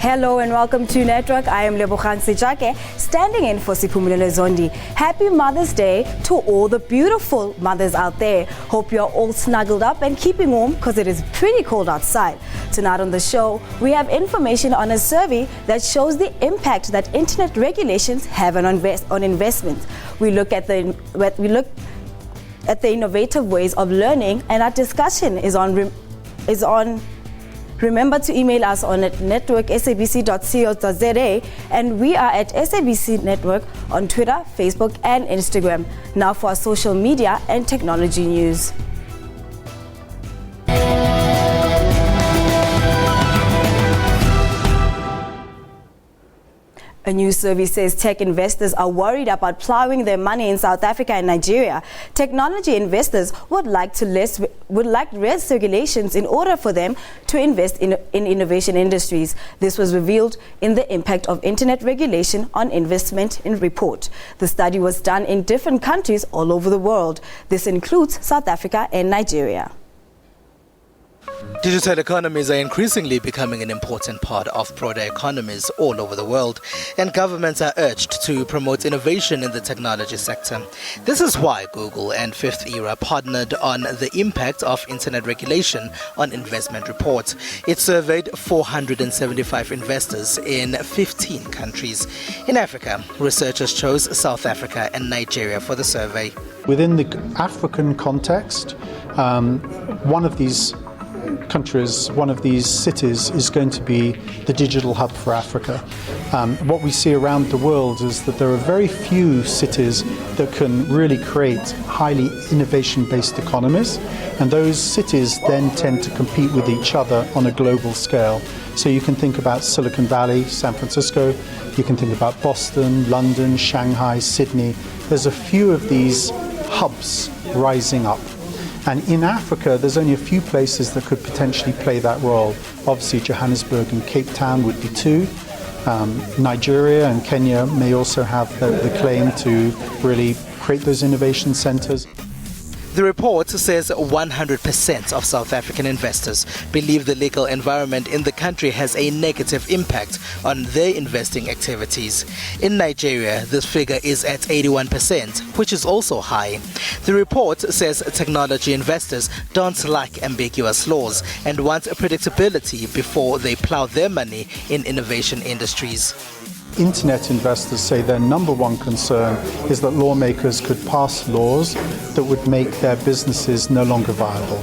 Hello and welcome to Network. I am Lebogang Sejake, standing in for Siphumelelo Zondi. Happy Mother's Day to all the beautiful mothers out there. Hope you're all snuggled up and keeping warm because it is pretty cold outside. Tonight on the show, we have information on a survey that shows the impact that internet regulations have on investments. We look at the innovative ways of learning, and our discussion is on. Remember to email us on at network@sabc.co.za, and we are at SABC Network on Twitter, Facebook and Instagram. Now for our social media and technology news. A new survey says tech investors are worried about plowing their money in South Africa and Nigeria. Technology investors would like less regulations in order for them to invest in innovation industries. This was revealed in the impact of internet regulation on investment in report. The study was done in different countries all over the world. This includes South Africa and Nigeria. Digital economies are increasingly becoming an important part of broader economies all over the world, and governments are urged to promote innovation in the technology sector. This is why Google and Fifth Era partnered on the impact of internet regulation on investment report. It surveyed 475 investors in 15 countries. In Africa, researchers chose South Africa and Nigeria for the survey. Within the African context, one of these countries, one of these cities is going to be the digital hub for Africa. What we see around the world is that there are very few cities that can really create highly innovation-based economies, and those cities then tend to compete with each other on a global scale. So you can think about Silicon Valley, San Francisco, you can think about Boston, London, Shanghai, Sydney. There's a few of these hubs rising up. And in Africa, there's only a few places that could potentially play that role. Obviously, Johannesburg and Cape Town would be two. Nigeria and Kenya may also have the claim to really create those innovation centers. The report says 100% of South African investors believe the legal environment in the country has a negative impact on their investing activities. In Nigeria, this figure is at 81%, which is also high. The report says technology investors don't like ambiguous laws and want predictability before they plow their money in innovation industries. Internet investors say their number one concern is that lawmakers could pass laws that would make their businesses no longer viable.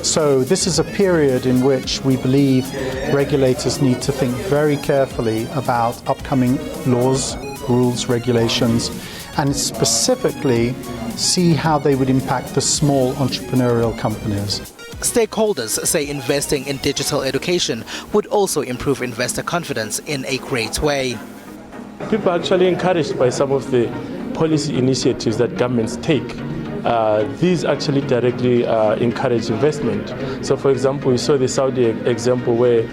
So this is a period in which we believe regulators need to think very carefully about upcoming laws, rules, regulations, and specifically see how they would impact the small entrepreneurial companies. Stakeholders say investing in digital education would also improve investor confidence in a great way. People are actually encouraged by some of the policy initiatives that governments take. These actually directly encourage investment. So, for example, we saw the Saudi example where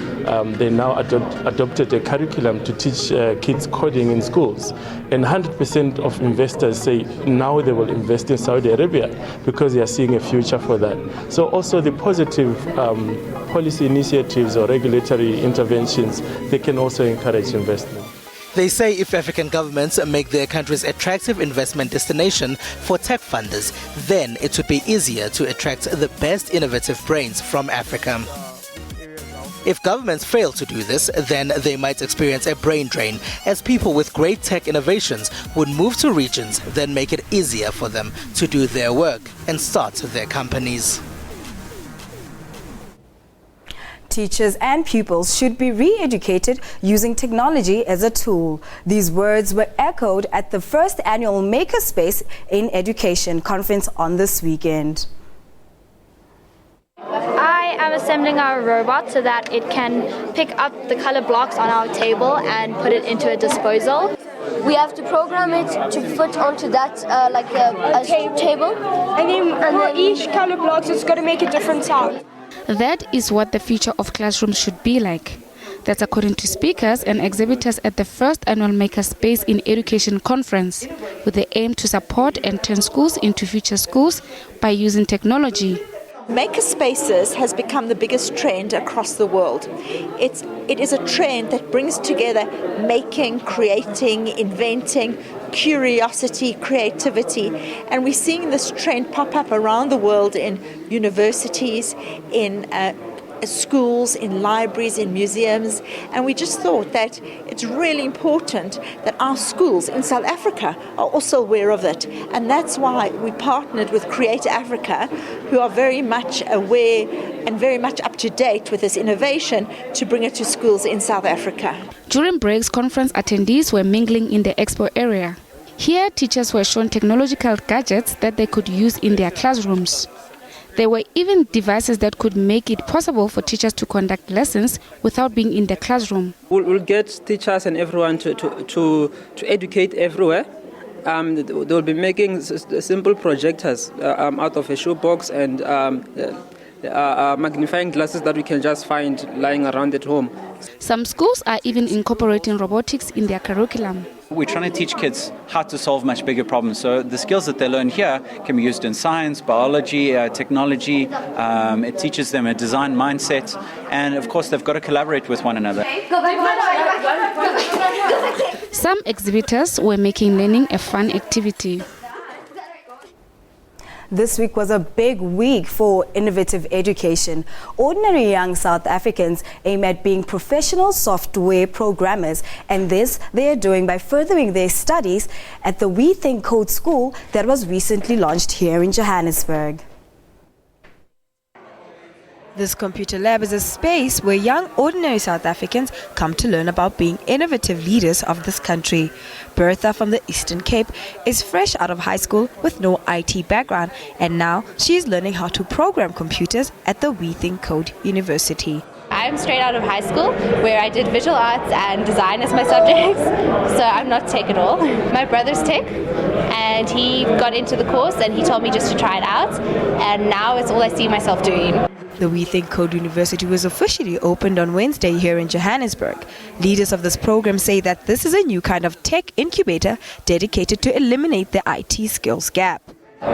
they now adopted a curriculum to teach kids coding in schools. And 100% of investors say now they will invest in Saudi Arabia because they are seeing a future for that. So also the positive policy initiatives or regulatory interventions, they can also encourage investment. They say if African governments make their countries attractive investment destination for tech funders, then it would be easier to attract the best innovative brains from Africa. If governments fail to do this, then they might experience a brain drain, as people with great tech innovations would move to regions that make it easier for them to do their work and start their companies. Teachers and pupils should be re-educated using technology as a tool. These words were echoed at the first annual Makerspace in Education conference on this weekend. I am assembling our robot so that it can pick up the color blocks on our table and put it into a disposal. We have to program it to put onto that like a table. And then for each color blocks, it's got to make a different sound. That is what the future of classrooms should be like. That's according to speakers and exhibitors at the first annual Makerspace in Education conference, with the aim to support and turn schools into future schools by using technology. Makerspaces has become the biggest trend across the world. It is a trend that brings together making, creating, inventing, curiosity, creativity, and we're seeing this trend pop up around the world in universities, in schools, in libraries, in museums, and we just thought that it's really important that our schools in South Africa are also aware of it, and that's why we partnered with Create Africa, who are very much aware and very much up to date with this innovation to bring it to schools in South Africa. During breaks, conference attendees were mingling in the expo area. Here, teachers were shown technological gadgets that they could use in their classrooms. There were even devices that could make it possible for teachers to conduct lessons without being in the classroom. We'll get teachers and everyone to educate everywhere. They'll be making simple projectors out of a shoebox and magnifying glasses that we can just find lying around at home. Some schools are even incorporating robotics in their curriculum. We're trying to teach kids how to solve much bigger problems. So the skills that they learn here can be used in science, biology, technology. It teaches them a design mindset. And of course, they've got to collaborate with one another. Some exhibitors were making learning a fun activity. This week was a big week for innovative education. Ordinary young South Africans aim at being professional software programmers, and this they are doing by furthering their studies at the We Think Code school that was recently launched here in Johannesburg. This computer lab is a space where young ordinary South Africans come to learn about being innovative leaders of this country. Bertha from the Eastern Cape is fresh out of high school with no IT background, and now she is learning how to program computers at the We Think Code University. I'm straight out of high school where I did visual arts and design as my subjects, so I'm not tech at all. My brother's tech and he got into the course and he told me just to try it out, and now it's all I see myself doing. The We Think Code University was officially opened on Wednesday here in Johannesburg. Leaders of this program say that this is a new kind of tech incubator dedicated to eliminate the IT skills gap.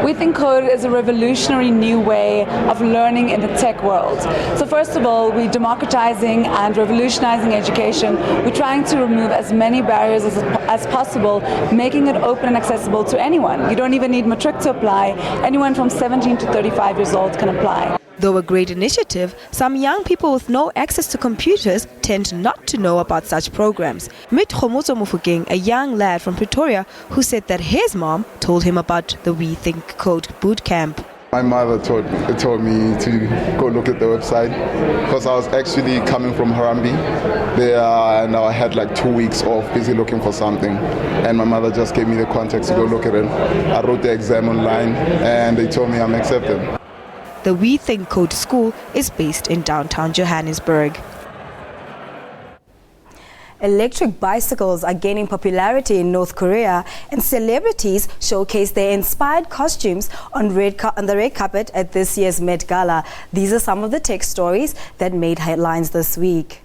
We Think Code is a revolutionary new way of learning in the tech world. So first of all, we're democratizing and revolutionizing education. We're trying to remove as many barriers as possible, making it open and accessible to anyone. You don't even need matric to apply. Anyone from 17 to 35 years old can apply. Though a great initiative, some young people with no access to computers tend not to know about such programs. Meet Khomotso Mufokeng, a young lad from Pretoria who said that his mom told him about the We Think Code boot camp. My mother told me to go look at the website because I was actually coming from Harambee there, and I had like 2 weeks off busy looking for something, and my mother just gave me the contacts to go look at it. I wrote the exam online and they told me I'm accepted. The We Think Code school is based in downtown Johannesburg. Electric bicycles are gaining popularity in North Korea, and celebrities showcase their inspired costumes on the red carpet at this year's Met Gala. These are some of the tech stories that made headlines this week.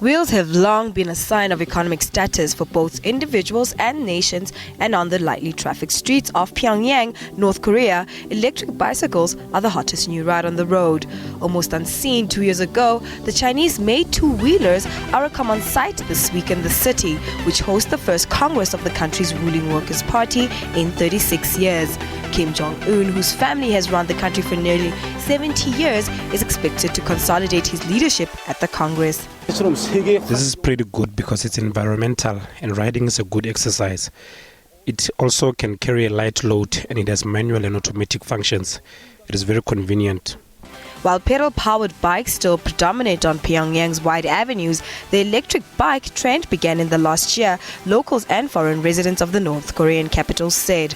Wheels have long been a sign of economic status for both individuals and nations, and on the lightly trafficked streets of Pyongyang, North Korea, electric bicycles are the hottest new ride on the road. Almost unseen 2 years ago, the Chinese-made two-wheelers are a common sight this week in the city, which hosts the first Congress of the country's ruling Workers' Party in 36 years. Kim Jong-un, whose family has run the country for nearly 70 years, is expected to consolidate his leadership at the Congress. This is pretty good because it's environmental and riding is a good exercise. It also can carry a light load and it has manual and automatic functions. It is very convenient. While pedal-powered bikes still predominate on Pyongyang's wide avenues, the electric bike trend began in the last year, locals and foreign residents of the North Korean capital said.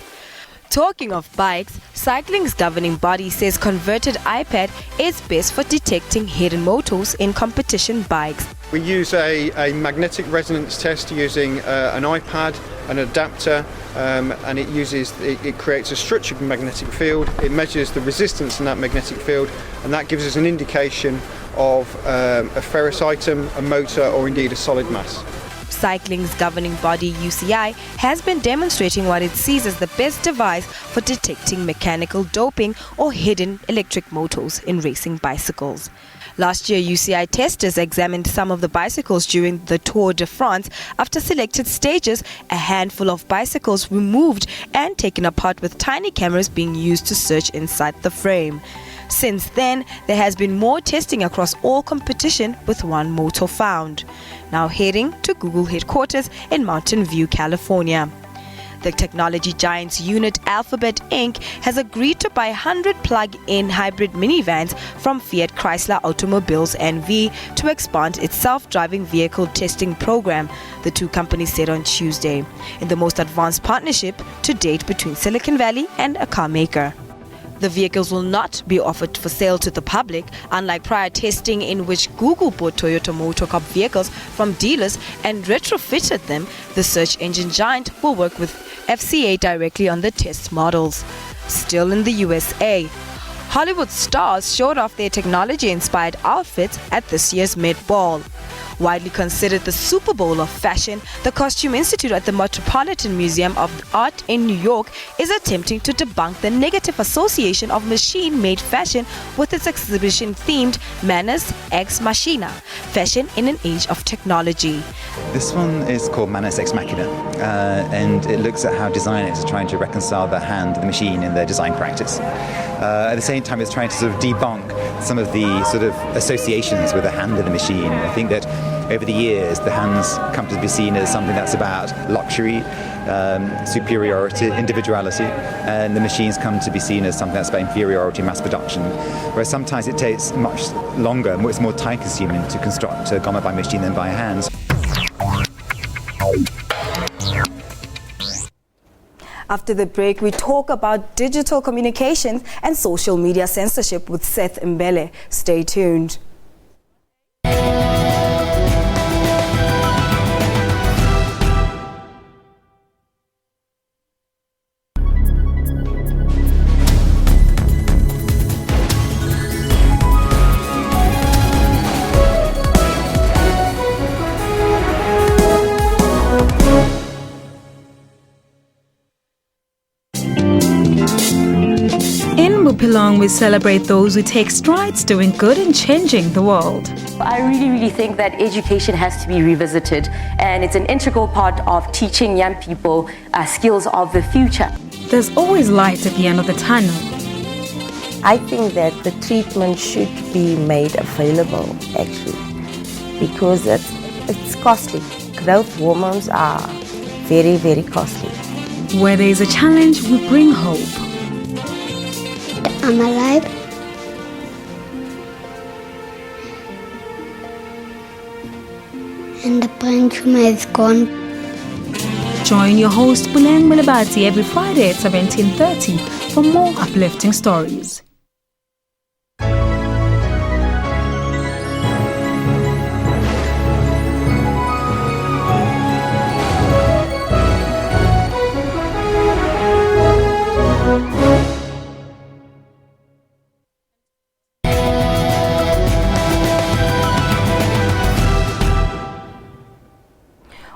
Talking of bikes, cycling's governing body says converted iPad is best for detecting hidden motors in competition bikes. We use a magnetic resonance test using an iPad, an adapter, and it creates a structured magnetic field. It measures the resistance in that magnetic field, and that gives us an indication of a ferrous item, a motor, or indeed a solid mass. Cycling's governing body UCI has been demonstrating what it sees as the best device for detecting mechanical doping or hidden electric motors in racing bicycles. Last year, UCI testers examined some of the bicycles during the Tour de France. After selected stages, a handful of bicycles were moved and taken apart with tiny cameras being used to search inside the frame. Since then, there has been more testing across all competition with one motor found. Now heading to Google headquarters in Mountain View, California. The technology giant's unit Alphabet Inc. has agreed to buy 100 plug-in hybrid minivans from Fiat Chrysler Automobiles NV to expand its self-driving vehicle testing program, the two companies said on Tuesday, in the most advanced partnership to date between Silicon Valley and a car maker. The vehicles will not be offered for sale to the public, unlike prior testing in which Google bought Toyota Motor Corp vehicles from dealers and retrofitted them. The search engine giant will work with FCA directly on the test models. Still in the USA, Hollywood stars showed off their technology-inspired outfits at this year's Met Ball. Widely considered the Super Bowl of fashion, the Costume Institute at the Metropolitan Museum of Art in New York is attempting to debunk the negative association of machine-made fashion with its exhibition themed Manners Ex Machina, Fashion in an Age of Technology. This one is called Manners Ex Machina, and it looks at how designers are trying to reconcile the hand and the machine in their design practice. At the same time, it's trying to sort of debunk some of the sort of associations with the hand and the machine. I think that over the years, the hands come to be seen as something that's about luxury, superiority, individuality, and the machines come to be seen as something that's about inferiority, mass production. Whereas sometimes it takes much longer, it's more time-consuming to construct a garment by machine than by hands. After the break, we talk about digital communications and social media censorship with Seth Mbele. Stay tuned. Bupilong, we celebrate those who take strides doing good and changing the world. I really think that education has to be revisited, and it's an integral part of teaching young people skills of the future. There's always light at the end of the tunnel. I think that the treatment should be made available, actually, because it's costly. Growth hormones are very, very costly. Where there is a challenge, we bring hope. I'm alive. And the brain tumor is gone. Join your host Buleng Mulabati every Friday at 17:30 for more uplifting stories.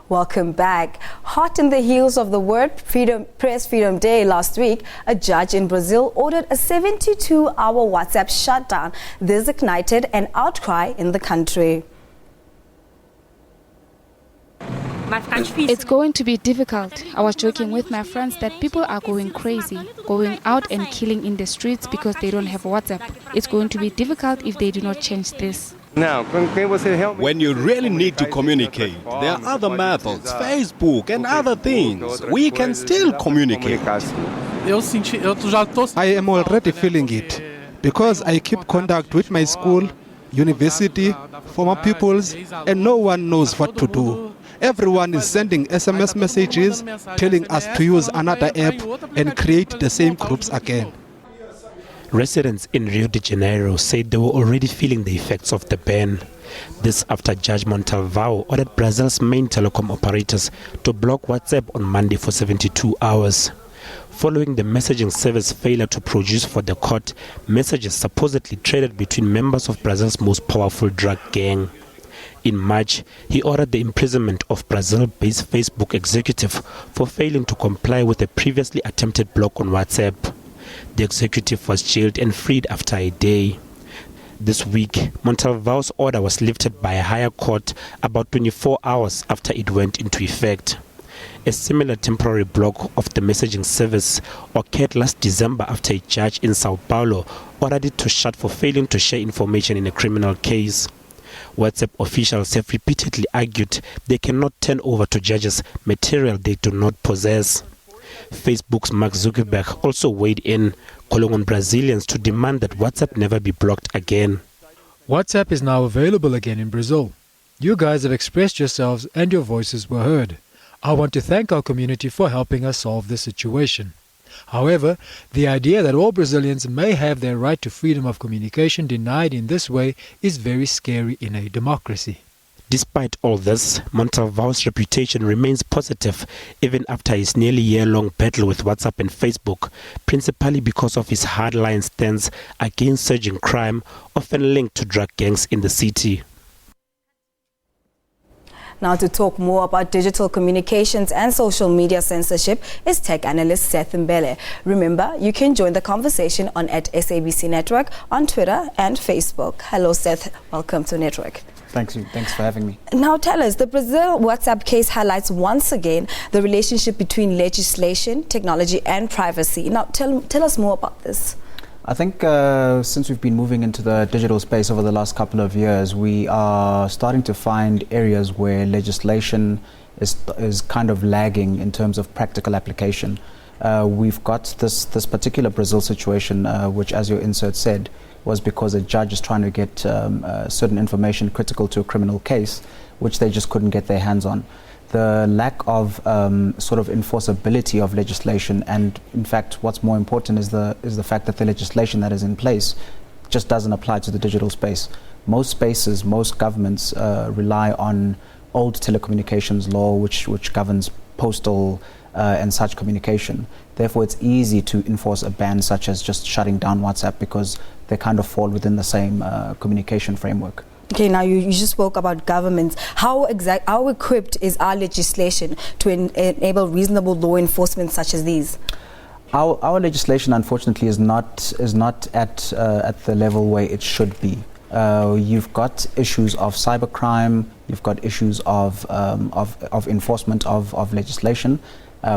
Welcome back. Hot in the heels of the World Press Freedom Day last week, a judge in Brazil ordered a 72-hour WhatsApp shutdown. This ignited an outcry in the country. It's going to be difficult. I was joking with my friends that people are going crazy, going out and killing in the streets because they don't have WhatsApp. It's going to be difficult if they do not change this. When you really need to communicate, there are other methods, Facebook and other things. We can still communicate. I am already feeling it because I keep contact with my school, university, former pupils, and no one knows what to do. Everyone is sending SMS messages telling us to use another app and create the same groups again. Residents in Rio de Janeiro said they were already feeling the effects of the ban. This after Judge Montalvão ordered Brazil's main telecom operators to block WhatsApp on Monday for 72 hours. Following the messaging service failure to produce for the court, messages supposedly traded between members of Brazil's most powerful drug gang. In March, he ordered the imprisonment of Brazil-based Facebook executive for failing to comply with a previously attempted block on WhatsApp. The executive was jailed and freed after a day. This week, Montalvão's order was lifted by a higher court about 24 hours after it went into effect. A similar temporary block of the messaging service occurred last December after a judge in Sao Paulo ordered it to shut for failing to share information in a criminal case. WhatsApp officials have repeatedly argued they cannot turn over to judges material they do not possess. Facebook's Mark Zuckerberg also weighed in, calling on Brazilians to demand that WhatsApp never be blocked again. WhatsApp is now available again in Brazil. You guys have expressed yourselves and your voices were heard. I want to thank our community for helping us solve this situation. However, the idea that all Brazilians may have their right to freedom of communication denied in this way is very scary in a democracy. Despite all this, Montalvão's reputation remains positive even after his nearly year-long battle with WhatsApp and Facebook, principally because of his hardline stance against surging crime, often linked to drug gangs in the city. Now to talk more about digital communications and social media censorship is tech analyst Seth Mbele. Remember, you can join the conversation on @SABC Network on Twitter and Facebook. Hello Seth, welcome to Network. Thanks for having me. Now tell us, the Brazil WhatsApp case highlights once again the relationship between legislation, technology and privacy. Now tell us more about this. I think since we've been moving into the digital space over the last couple of years, we are starting to find areas where legislation is kind of lagging in terms of practical application. We've got this particular Brazil situation, which, as your insert said, was because a judge is trying to get certain information critical to a criminal case, which they just couldn't get their hands on. The lack of sort of enforceability of legislation, and in fact what's more important is the fact that the legislation that is in place just doesn't apply to the digital space. Most spaces, most governments rely on old telecommunications law which governs postal and such communication. Therefore it's easy to enforce a ban such as just shutting down WhatsApp because they kind of fall within the same communication framework. Okay, now you just spoke about governments. How equipped is our legislation to enable reasonable law enforcement such as these? Our legislation, unfortunately, is not at the level where it should be. You've got issues of cybercrime. You've got issues of enforcement of legislation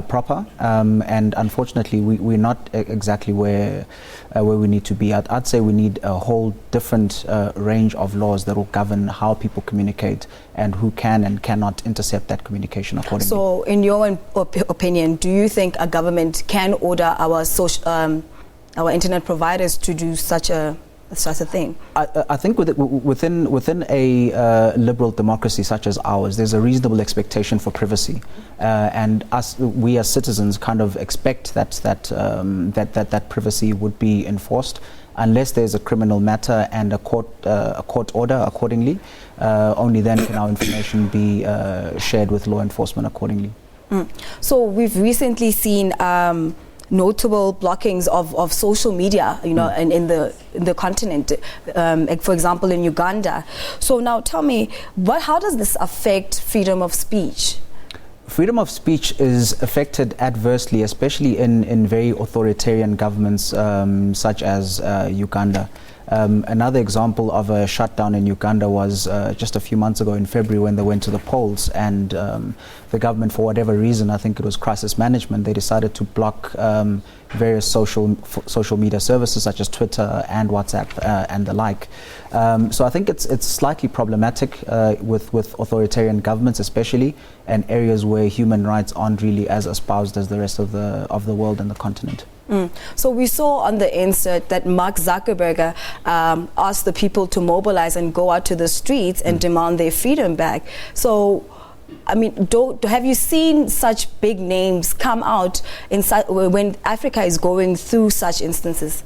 proper, and unfortunately, we're not exactly where we need to be. I'd say we need a whole different range of laws that will govern how people communicate and who can and cannot intercept that communication accordingly. So, in your opinion, do you think a government can order our internet providers to do such a thing? I think within a liberal democracy such as ours, there's a reasonable expectation for privacy, and we as citizens kind of expect that privacy would be enforced, unless there's a criminal matter and a court order accordingly. Only then can our information be shared with law enforcement accordingly. So we've recently seen notable blockings of social media, in the continent, for example in Uganda. So now tell me, how does this affect freedom of speech? Freedom of speech is affected adversely, especially in very authoritarian governments such as Uganda. Another example of a shutdown in Uganda was just a few months ago in February when they went to the polls, and the government, for whatever reason, I think it was crisis management, they decided to block various social media services such as Twitter and WhatsApp and the like. So I think it's slightly problematic with authoritarian governments, especially, and areas where human rights aren't really as espoused as the rest of the world and the continent. So we saw on the insert that Mark Zuckerberg asked the people to mobilize and go out to the streets and demand their freedom back. So, I mean, have you seen such big names come out when Africa is going through such instances?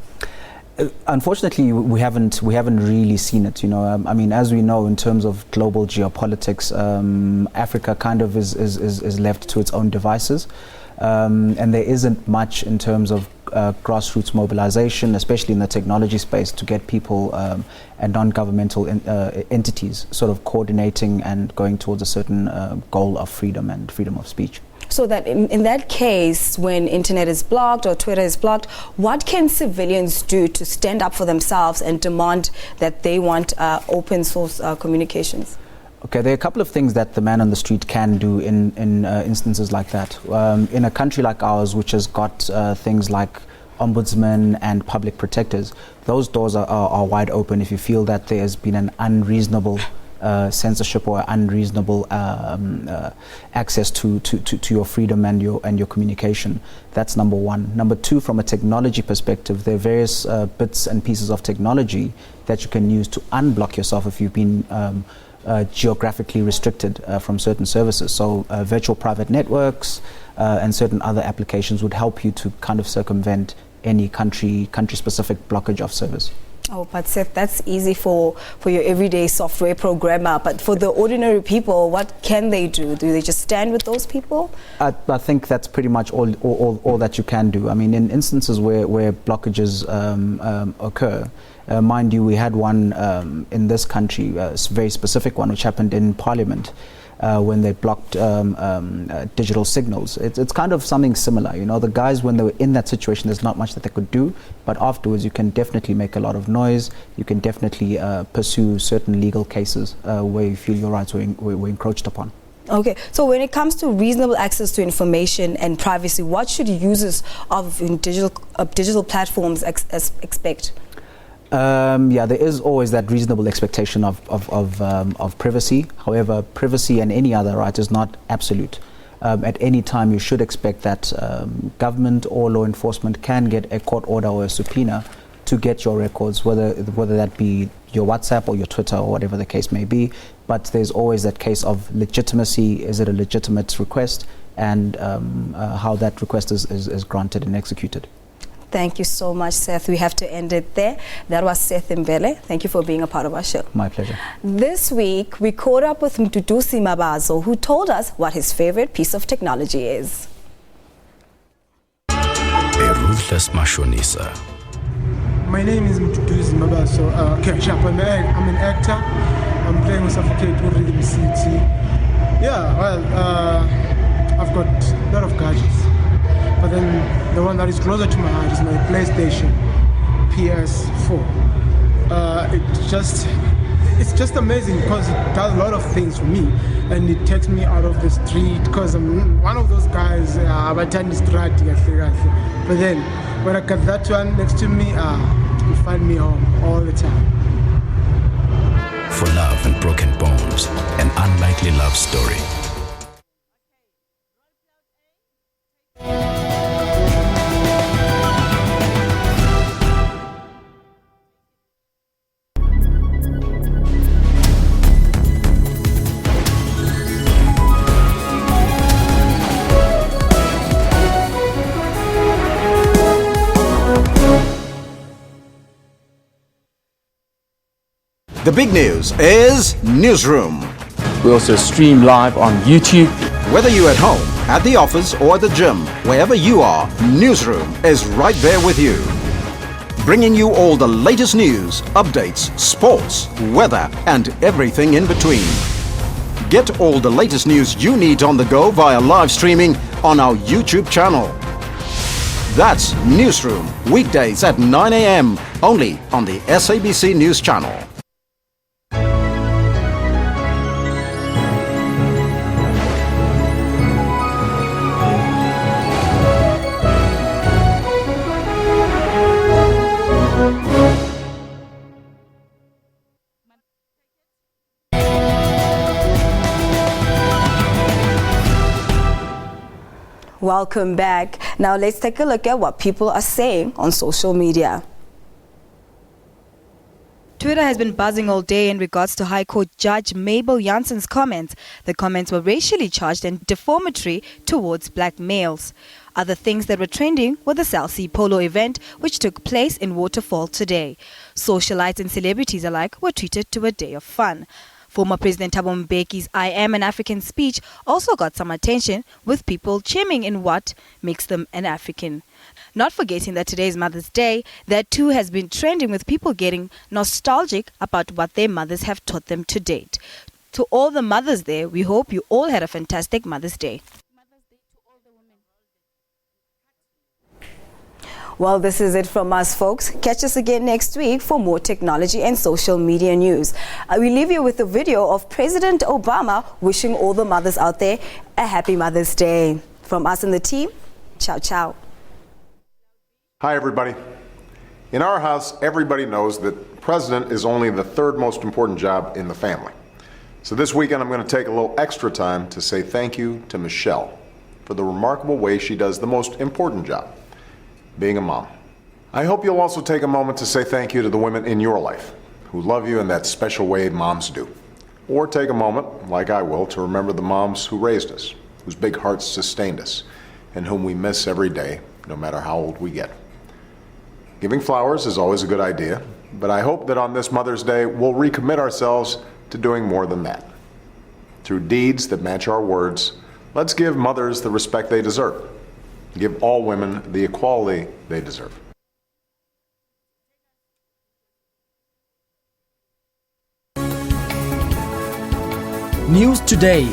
Unfortunately, we haven't really seen it. I mean, as we know, in terms of global geopolitics, Africa kind of is left to its own devices. and there isn't much in terms of grassroots mobilization, especially in the technology space, to get people and non-governmental entities sort of coordinating and going towards a certain goal of freedom and freedom of speech. So that in that case, when internet is blocked or Twitter is blocked, what can civilians do to stand up for themselves and demand that they want open source communications? Okay, there are a couple of things that the man on the street can do in instances like that. In a country like ours, which has got things like ombudsmen and public protectors, those doors are wide open if you feel that there has been an unreasonable censorship or unreasonable access to your freedom and your communication. That's number one. Number two, from a technology perspective, there are various bits and pieces of technology that you can use to unblock yourself if you've been geographically restricted from certain services. So virtual private networks and certain other applications would help you to kind of circumvent any country-specific blockage of service. Oh, but Seth, that's easy for your everyday software programmer. But for the ordinary people, what can they do? Do they just stand with those people? I think that's pretty much all that you can do. I mean, in instances where blockages occur, mind you, we had one in this country, a very specific one, which happened in Parliament. When they blocked digital signals. It's kind of something similar. You know, the guys, when they were in that situation, there's not much that they could do, but afterwards you can definitely make a lot of noise. You can definitely pursue certain legal cases where you feel your rights were encroached upon. Okay, so when it comes to reasonable access to information and privacy, what should users of digital platforms expect? Yeah, there is always that reasonable expectation of privacy. However, privacy and any other right is not absolute. At any time, you should expect that government or law enforcement can get a court order or a subpoena to get your records, whether that be your WhatsApp or your Twitter or whatever the case may be. But there's always that case of legitimacy. Is it a legitimate request? And how that request is granted and executed. Thank you so much, Seth. We have to end it there. That was Seth Mbele. Thank you for being a part of our show. My pleasure. This week, we caught up with Mduduzi Mabazo, who told us what his favorite piece of technology is. A ruthless mashonisa. My name is Mduduzi Mabazo. I'm an actor. I'm playing with Suffocate Rhythm City. Yeah, well, I've got a lot of gadgets. But then the one that is closer to my heart is my PlayStation PS4. It's just amazing because it does a lot of things for me, and it takes me out of the street because I'm one of those guys. But then when I got that one next to me, you find me home all the time. For love and broken bones, an unlikely love story. The big news is Newsroom. We also stream live on YouTube. Whether you're at home, at the office, or at the gym, wherever you are, Newsroom is right there with you. Bringing you all the latest news, updates, sports, weather, and everything in between. Get all the latest news you need on the go via live streaming on our YouTube channel. That's Newsroom, weekdays at 9 a.m. only on the SABC News Channel. Welcome back. Now let's take a look at what people are saying on social media. Twitter has been buzzing all day in regards to High Court Judge Mabel Janssen's comments. The comments were racially charged and defamatory towards black males. Other things that were trending were the SABC polo event, which took place in Waterfall today. Socialites and celebrities alike were treated to a day of fun. Former President Thabo Mbeki's I Am an African speech also got some attention, with people chiming in what makes them an African. Not forgetting that today is Mother's Day, that too has been trending, with people getting nostalgic about what their mothers have taught them to date. To all the mothers there, we hope you all had a fantastic Mother's Day. Well, this is it from us, folks. Catch us again next week for more technology and social media news. We leave you with a video of President Obama wishing all the mothers out there a happy Mother's Day. From us and the team, ciao, ciao. Hi, everybody. In our house, everybody knows that president is only the third most important job in the family. So this weekend, I'm going to take a little extra time to say thank you to Michelle for the remarkable way she does the most important job, being a mom. I hope you'll also take a moment to say thank you to the women in your life who love you in that special way moms do. Or take a moment, like I will, to remember the moms who raised us, whose big hearts sustained us, and whom we miss every day, no matter how old we get. Giving flowers is always a good idea, but I hope that on this Mother's Day, we'll recommit ourselves to doing more than that. Through deeds that match our words, let's give mothers the respect they deserve. Give all women the equality they deserve. News Today.